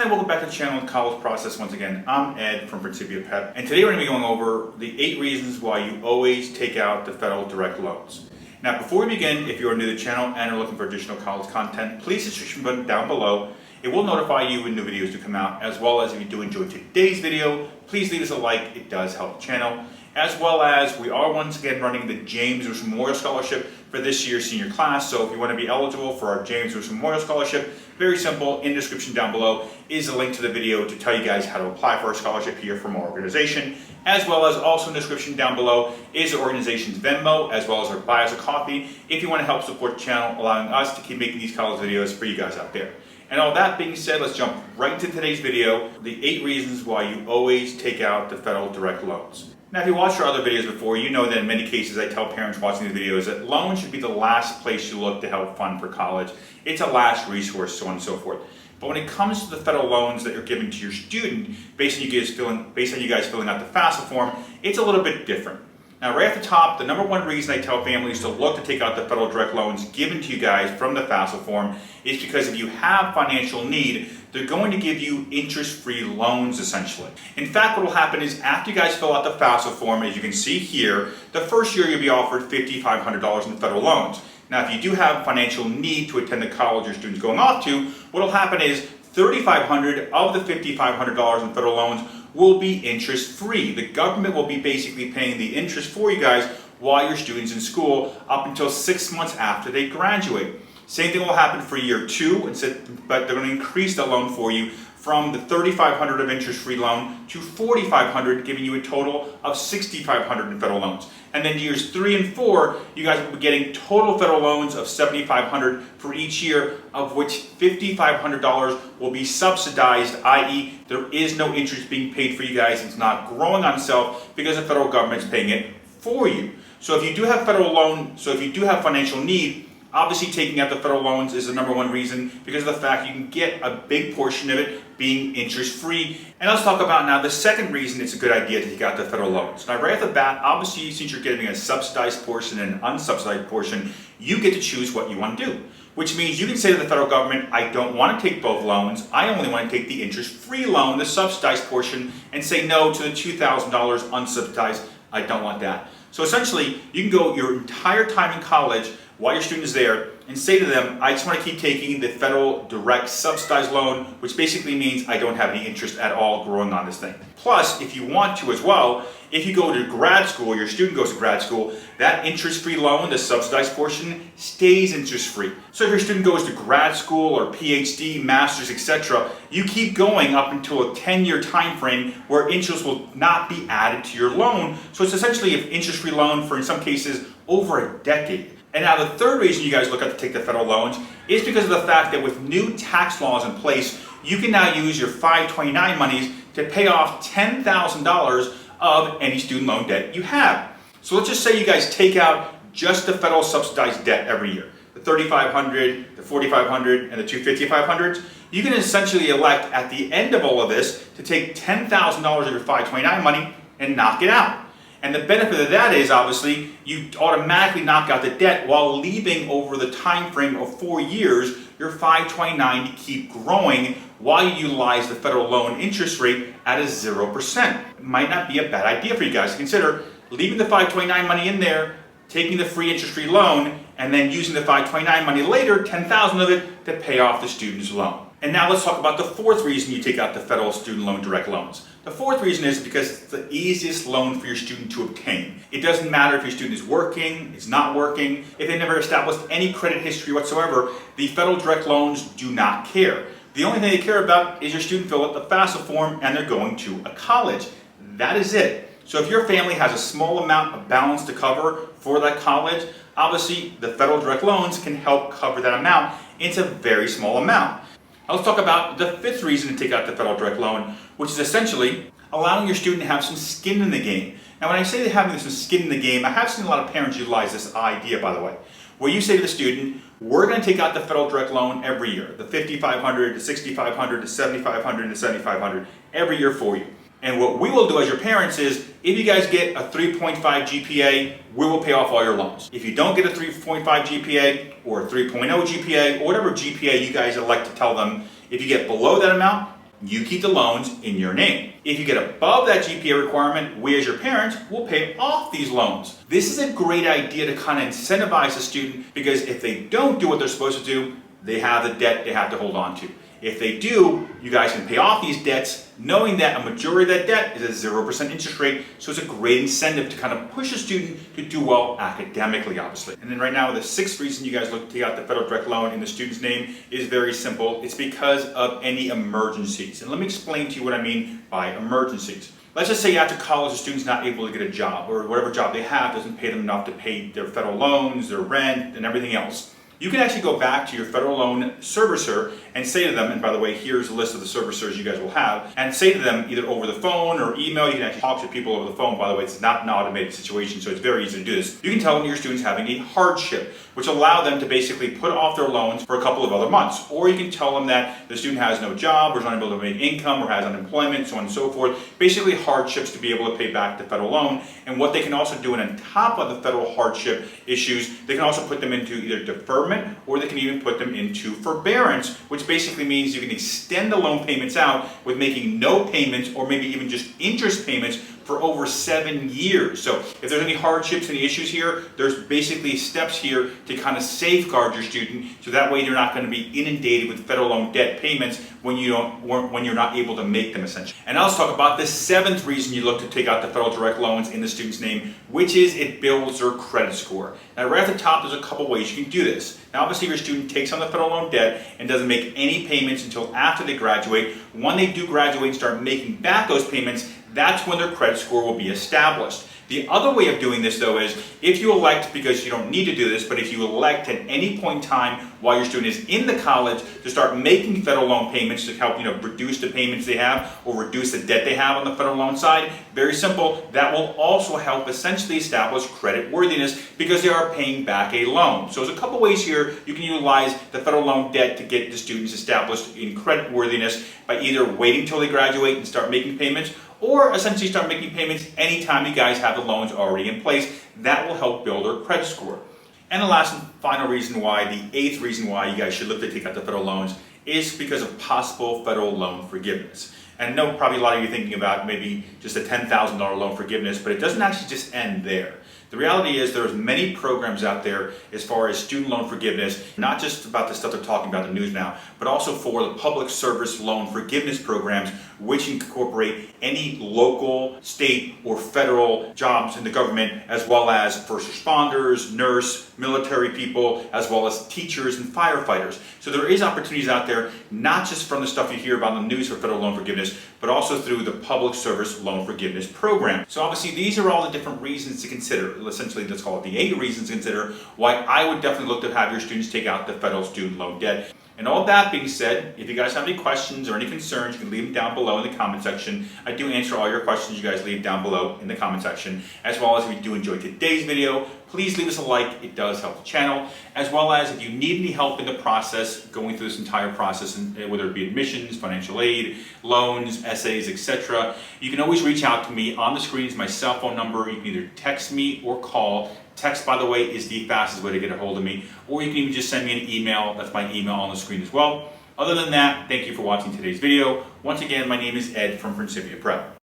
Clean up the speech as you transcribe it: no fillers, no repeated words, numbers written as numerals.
Hi, welcome back to the channel and College Process once again. I'm Ed from Principia Pep, and today we're going to be going over the 8 reasons why you always take out the federal direct loans. Now, before we begin, if you are new to the channel and are looking for additional college content, please hit the subscription button down below. It will notify you when new videos do come out, as well as if you do enjoy today's video, please leave us a like. It does help the channel. As well as we are once again running the James Lewis Memorial Scholarship for this year's senior class. So if you want to be eligible for our James Lewis Memorial Scholarship, very simple. In the description down below is a link to the video to tell you guys how to apply for a scholarship here from our organization. As well as also in the description down below is the organization's Venmo, as well as our buy us a coffee if you want to help support the channel, allowing us to keep making these college videos for you guys out there. And all that being said, let's jump right into today's video, the 8 reasons why you always take out the federal direct loans. Now, if you watched our other videos before, you know that in many cases I tell parents watching these videos that loans should be the last place you look to help fund for college. It's a last resource, so on and so forth. But when it comes to the federal loans that you're giving to your student, based on you guys filling out the FAFSA form, it's a little bit different. Now, right off the top, the number one reason I tell families to look to take out the federal direct loans given to you guys from the FAFSA form is because if you have financial need, they're going to give you interest-free loans, essentially. In fact, what will happen is after you guys fill out the FAFSA form, as you can see here, the first year you'll be offered $5,500 in federal loans. Now, if you do have financial need to attend the college your student's going off to, what will happen is $3,500 of the $5,500 in federal loans will be interest-free. The government will be basically paying the interest for you guys while your student's in school up until 6 months after they graduate. Same thing will happen for year 2, but they're going to increase the loan for you from the $3,500 of interest-free loan to $4,500, giving you a total of $6,500 in federal loans. And then years 3 and 4, you guys will be getting total federal loans of $7,500 for each year, of which $5,500 will be subsidized, i.e. there is no interest being paid for you guys. It's not growing on itself because the federal government is paying it for you. So if you do have financial need, obviously taking out the federal loans is the number one reason because of the fact you can get a big portion of it being interest-free. And let's talk about now the second reason it's a good idea to take out the federal loans. Now, right off the bat, obviously, since you're getting a subsidized portion and an unsubsidized portion, you get to choose what you want to do. Which means you can say to the federal government, I don't want to take both loans. I only want to take the interest-free loan, the subsidized portion, and say no to the $2,000 unsubsidized. I don't want that. So essentially, you can go your entire time in college while your student is there and say to them, I just want to keep taking the federal direct subsidized loan, which basically means I don't have any interest at all growing on this thing. Plus, if you want to as well, if you go to grad school, your student goes to grad school, that interest-free loan, the subsidized portion, stays interest-free. So if your student goes to grad school or PhD, master's, etc., you keep going up until a 10-year time frame where interest will not be added to your loan. So it's essentially an interest-free loan for, in some cases, over a decade. And now the third reason you guys look at to take the federal loans is because of the fact that with new tax laws in place, you can now use your 529 monies to pay off $10,000 of any student loan debt you have. So let's just say you guys take out just the federal subsidized debt every year, the $3,500, the $4,500, and the $5,500s. You can essentially elect at the end of all of this to take $10,000 of your 529 money and knock it out. And the benefit of that is, obviously, you automatically knock out the debt while leaving over the time frame of 4 years your 529 to keep growing while you utilize the federal loan interest rate at a 0%. It might not be a bad idea for you guys to consider leaving the 529 money in there, taking the free interest-free loan, and then using the 529 money later, 10,000 of it, to pay off the student's loan. And now let's talk about the fourth reason you take out the federal student loan direct loans. The fourth reason is because it's the easiest loan for your student to obtain. It doesn't matter if your student is working, is not working, if they never established any credit history whatsoever, the federal direct loans do not care. The only thing they care about is your student fill out the FAFSA form and they're going to a college. That is it. So if your family has a small amount of balance to cover for that college, obviously the federal direct loans can help cover that amount. It's a very small amount. Now let's talk about the fifth reason to take out the federal direct loan, which is essentially allowing your student to have some skin in the game. Now when I say having some skin in the game, I have seen a lot of parents utilize this idea, by the way, where you say to the student, we're going to take out the federal direct loan every year, the $5,500, the $6,500, the $7,500, and the $7,500 every year for you. And what we will do as your parents is, if you guys get a 3.5 GPA, we will pay off all your loans. If you don't get a 3.5 GPA or a 3.0 GPA, or whatever GPA you guys elect to tell them, if you get below that amount, you keep the loans in your name. If you get above that GPA requirement, we as your parents will pay off these loans. This is a great idea to kind of incentivize the student, because if they don't do what they're supposed to do, they have the debt they have to hold on to. If they do, you guys can pay off these debts knowing that a majority of that debt is a 0% interest rate, so it's a great incentive to kind of push a student to do well academically, obviously. And then right now, the 6th reason you guys look to take out the federal direct loan in the student's name is very simple. It's because of any emergencies. And let me explain to you what I mean by emergencies. Let's just say after college, the student's not able to get a job, or whatever job they have doesn't pay them enough to pay their federal loans, their rent, and everything else. You can actually go back to your federal loan servicer and say to them, and by the way, here's a list of the servicers you guys will have, and say to them either over the phone or email. You can actually talk to people over the phone. By the way, it's not an automated situation, so it's very easy to do this. You can tell them your student's having a hardship, which allow them to basically put off their loans for a couple of other months. Or you can tell them that the student has no job, or is unable to make income, or has unemployment, so on and so forth. Basically hardships to be able to pay back the federal loan. And what they can also do, and on top of the federal hardship issues, they can also put them into either deferment, or they can even put them into forbearance, which basically means you can extend the loan payments out with making no payments, or maybe even just interest payments for over 7 years. So if there's any hardships, any issues here, there's basically steps here to kind of safeguard your student, so that way you're not going to be inundated with federal loan debt payments when you're not able to make them, essentially. And now let's talk about the 7th reason you look to take out the federal direct loans in the student's name, which is it builds their credit score. Now right at the top, there's a couple ways you can do this. Now obviously, if your student takes on the federal loan debt and doesn't make any payments until after they graduate, when they do graduate and start making back those payments, that's when their credit score will be established. The other way of doing this, though, is if you elect, because you don't need to do this, but if you elect at any point in time while your student is in the college to start making federal loan payments to help reduce the payments they have or reduce the debt they have on the federal loan side, very simple, that will also help essentially establish credit worthiness because they are paying back a loan. So there's a couple ways here you can utilize the federal loan debt to get the students established in credit worthiness by either waiting till they graduate and start making payments, or essentially start making payments anytime you guys have the loans already in place. That will help build their credit score. And the last and final reason why, the 8th reason why you guys should look to take out the federal loans, is because of possible federal loan forgiveness. And I know probably a lot of you are thinking about maybe just a $10,000 loan forgiveness, but it doesn't actually just end there. The reality is there's many programs out there as far as student loan forgiveness, not just about the stuff they're talking about in the news now, but also for the public service loan forgiveness programs, which incorporate any local, state, or federal jobs in the government, as well as first responders, nurse, military people, as well as teachers and firefighters. So there is opportunities out there, not just from the stuff you hear about in the news for federal loan forgiveness, but also through the public service loan forgiveness program. So obviously these are all the different reasons to consider. Essentially, let's call it the 8 reasons to consider why I would definitely look to have your students take out the federal student loan debt. And all that being said, if you guys have any questions or any concerns, you can leave them down below in the comment section. I do answer all your questions you guys leave down below in the comment section. As well as if you do enjoy today's video, please leave us a like. It does help the channel. As well as if you need any help in the process, going through this entire process, whether it be admissions, financial aid, loans, essays, etc., you can always reach out to me. On the screen is my cell phone number. You can either text me or call. Text, by the way, is the fastest way to get a hold of me, or you can even just send me an email. That's my email on the screen as well. Other than that, thank you for watching today's video. Once again, my name is Ed from Principia Prep.